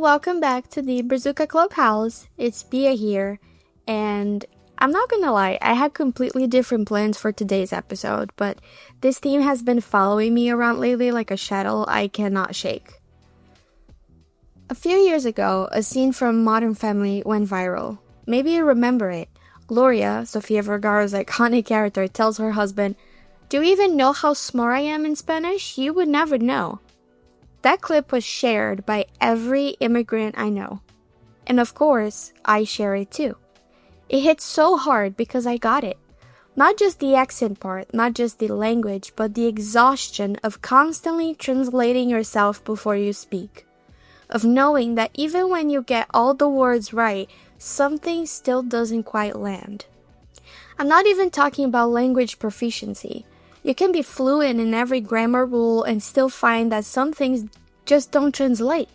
welcome back to the Brazuca Clubhouse. It's Bea here, and I'm not gonna lie, I had completely different plans for today's episode, but this theme has been following me around lately like a shadow I cannot shake. A few years ago, a scene from Modern Family went viral. Maybe you remember it. Gloria, Sofia Vergara's iconic character, tells her husband, "Do you even know how smart I am in Spanish? You would never know." That clip was shared by every immigrant I know. And of course, I share it too. It hit so hard because I got it. Not just the accent part, not just the language, but the exhaustion of constantly translating yourself before you speak. Of knowing that even when you get all the words right, something still doesn't quite land. I'm not even talking about language proficiency. You can be fluent in every grammar rule and still find that some things just don't translate.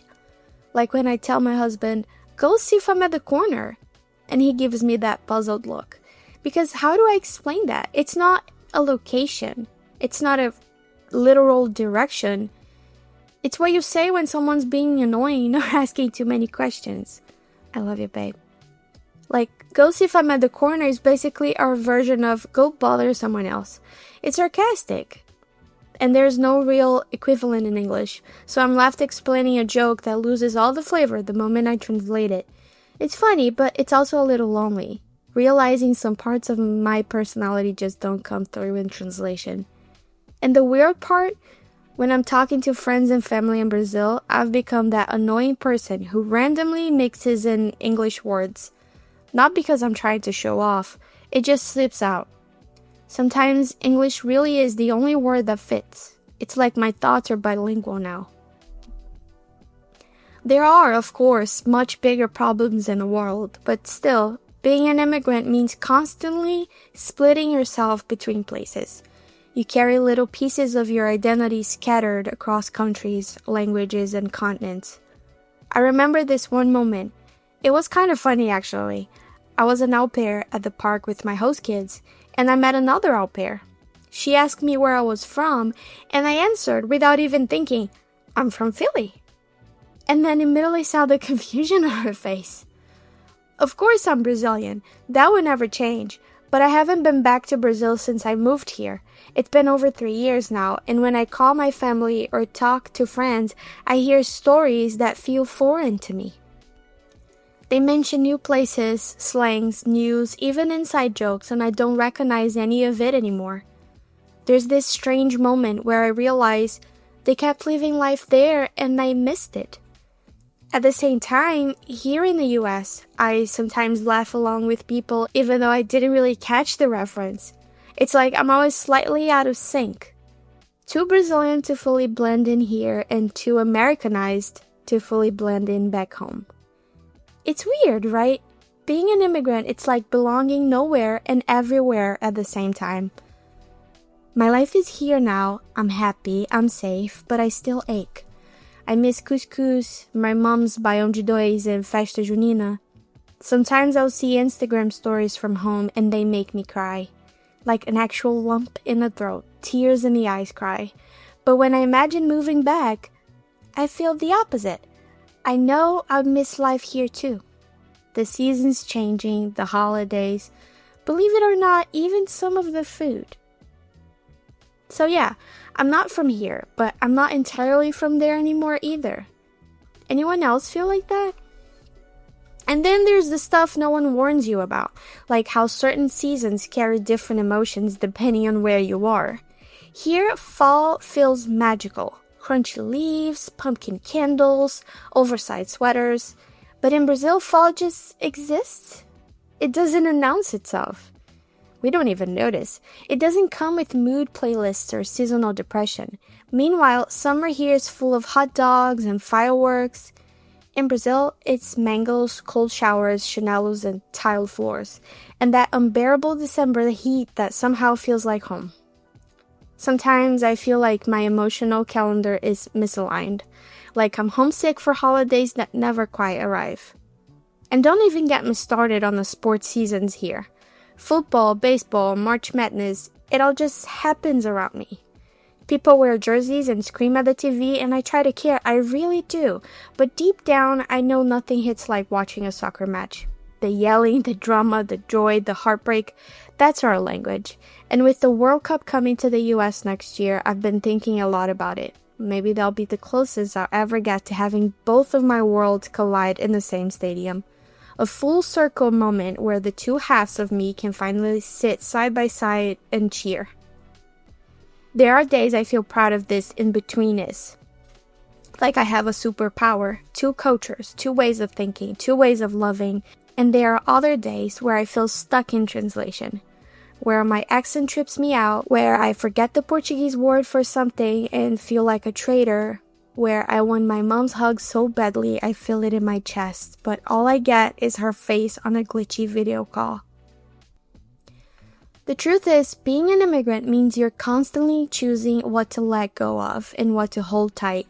Like when I tell my husband, "Go see if I'm at the corner," and he gives me that puzzled look. Because how do I explain that? It's not a location. It's not a literal direction. It's what you say when someone's being annoying or asking too many questions. I love you, babe. Like, "Go see if I'm at the corner" is basically our version of "go bother someone else." It's sarcastic. And there's no real equivalent in English, so I'm left explaining a joke that loses all the flavor the moment I translate it. It's funny, but it's also a little lonely, realizing some parts of my personality just don't come through in translation. And the weird part, when I'm talking to friends and family in Brazil, I've become that annoying person who randomly mixes in English words. Not because I'm trying to show off, it just slips out. Sometimes English really is the only word that fits. It's like my thoughts are bilingual now. There are, of course, much bigger problems in the world, but still, being an immigrant means constantly splitting yourself between places. You carry little pieces of your identity scattered across countries, languages, and continents. I remember this one moment. It was kind of funny, actually. I was an au pair at the park with my host kids, and I met another au pair. She asked me where I was from, and I answered without even thinking, "I'm from Philly." And then immediately saw the confusion on her face. Of course I'm Brazilian. That would never change. But I haven't been back to Brazil since I moved here. It's been over 3 years now, and when I call my family or talk to friends, I hear stories that feel foreign to me. They mention new places, slangs, news, even inside jokes, and I don't recognize any of it anymore. There's this strange moment where I realize they kept living life there and I missed it. At the same time, here in the US, I sometimes laugh along with people even though I didn't really catch the reference. It's like I'm always slightly out of sync. Too Brazilian to fully blend in here and too Americanized to fully blend in back home. It's weird, right? Being an immigrant, it's like belonging nowhere and everywhere at the same time. My life is here now. I'm happy, I'm safe, but I still ache. I miss couscous, my mom's baião de dois, and festa junina. Sometimes I'll see Instagram stories from home and they make me cry. Like an actual lump in the throat, tears in the eyes cry. But when I imagine moving back, I feel the opposite. I know I'd miss life here too. The seasons changing, the holidays, believe it or not, even some of the food. So yeah, I'm not from here, but I'm not entirely from there anymore either. Anyone else feel like that? And then there's the stuff no one warns you about, like how certain seasons carry different emotions depending on where you are. Here, fall feels magical. Crunchy leaves, pumpkin candles, oversized sweaters. But in Brazil, fall just exists. It doesn't announce itself. We don't even notice. It doesn't come with mood playlists or seasonal depression. Meanwhile, summer here is full of hot dogs and fireworks. In Brazil, it's mangoes, cold showers, chinelos, and tiled floors. And that unbearable December heat that somehow feels like home. Sometimes I feel like my emotional calendar is misaligned, like I'm homesick for holidays that never quite arrive. And don't even get me started on the sports seasons here. Football, baseball, March Madness, it all just happens around me. People wear jerseys and scream at the TV, and I try to care. I really do. But deep down, I know nothing hits like watching a soccer match. The yelling, the drama, the joy, the heartbreak, that's our language. And with the World Cup coming to the US next year, I've been thinking a lot about it. Maybe that'll be the closest I'll ever get to having both of my worlds collide in the same stadium. A full circle moment where the two halves of me can finally sit side by side and cheer. There are days I feel proud of this in-betweenness. Like I have a superpower, two cultures, two ways of thinking, two ways of loving. And there are other days where I feel stuck in translation, where my accent trips me out, where I forget the Portuguese word for something and feel like a traitor, where I want my mom's hug so badly I feel it in my chest, but all I get is her face on a glitchy video call. The truth is, being an immigrant means you're constantly choosing what to let go of and what to hold tight,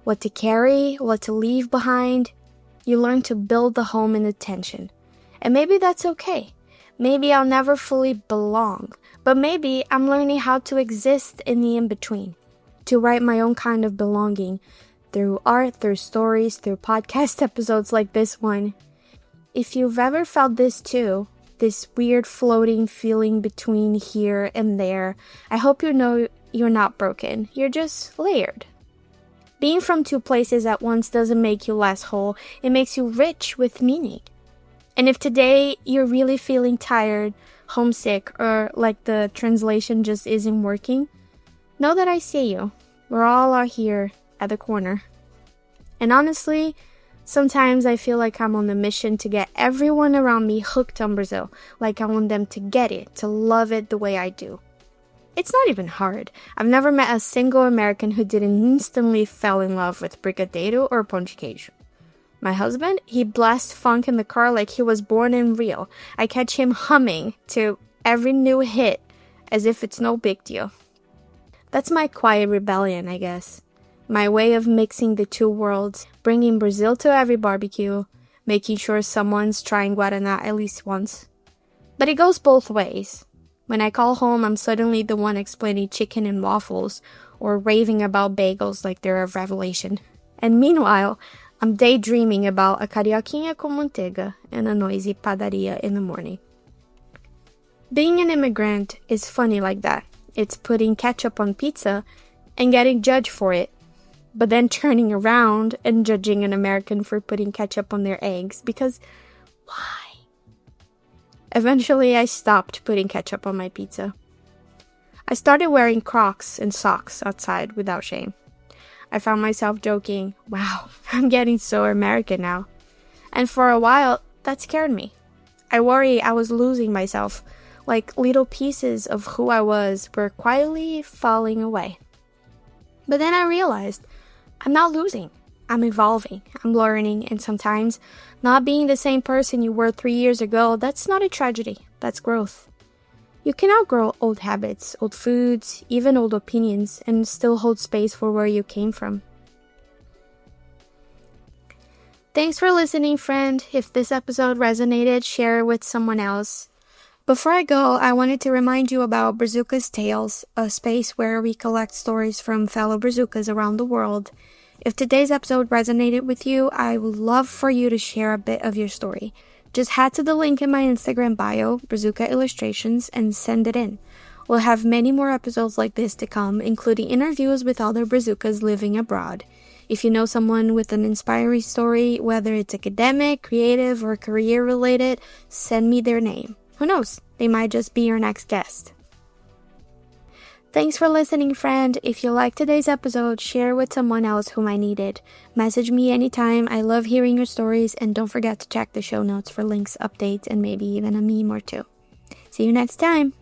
what to carry, what to leave behind. You learn to build the home in the tension. And maybe that's okay. Maybe I'll never fully belong, but maybe I'm learning how to exist in the in-between, to write my own kind of belonging through art, through stories, through podcast episodes like this one. If you've ever felt this too, this weird floating feeling between here and there, I hope you know you're not broken. You're just layered. Being from two places at once doesn't make you less whole, it makes you rich with meaning. And if today you're really feeling tired, homesick, or like the translation just isn't working, know that I see you. We're all out here at the corner. And honestly, sometimes I feel like I'm on a mission to get everyone around me hooked on Brazil, like I want them to get it, to love it the way I do. It's not even hard. I've never met a single American who didn't instantly fall in love with brigadeiro or pão de queijo. My husband, he blasts funk in the car like he was born in Rio. I catch him humming to every new hit as if it's no big deal. That's my quiet rebellion, I guess. My way of mixing the two worlds, bringing Brazil to every barbecue, making sure someone's trying Guaraná at least once. But it goes both ways. When I call home, I'm suddenly the one explaining chicken and waffles or raving about bagels like they're a revelation. And meanwhile, I'm daydreaming about a carioquinha com manteiga and a noisy padaria in the morning. Being an immigrant is funny like that. It's putting ketchup on pizza and getting judged for it, but then turning around and judging an American for putting ketchup on their eggs because why? Eventually, I stopped putting ketchup on my pizza. I started wearing Crocs and socks outside without shame. I found myself joking, wow, I'm getting so American now. And for a while, that scared me. I worried I was losing myself, like little pieces of who I was were quietly falling away. But then I realized, I'm not losing. I'm evolving, I'm learning, and sometimes not being the same person you were 3 years ago, that's not a tragedy, that's growth. You can outgrow old habits, old foods, even old opinions, and still hold space for where you came from. Thanks for listening, friend. If this episode resonated, share it with someone else. Before I go, I wanted to remind you about Brazuca's Tales, a space where we collect stories from fellow Brazucas around the world. If today's episode resonated with you, I would love for you to share a bit of your story. Just head to the link in my Instagram bio, Brazuca Illustrations, and send it in. We'll have many more episodes like this to come, including interviews with other Brazucas living abroad. If you know someone with an inspiring story, whether it's academic, creative, or career-related, send me their name. Who knows? They might just be your next guest. Thanks for listening, friend. If you liked today's episode, share with someone else who might need it. Message me anytime. I love hearing your stories, and don't forget to check the show notes for links, updates, and maybe even a meme or two. See you next time.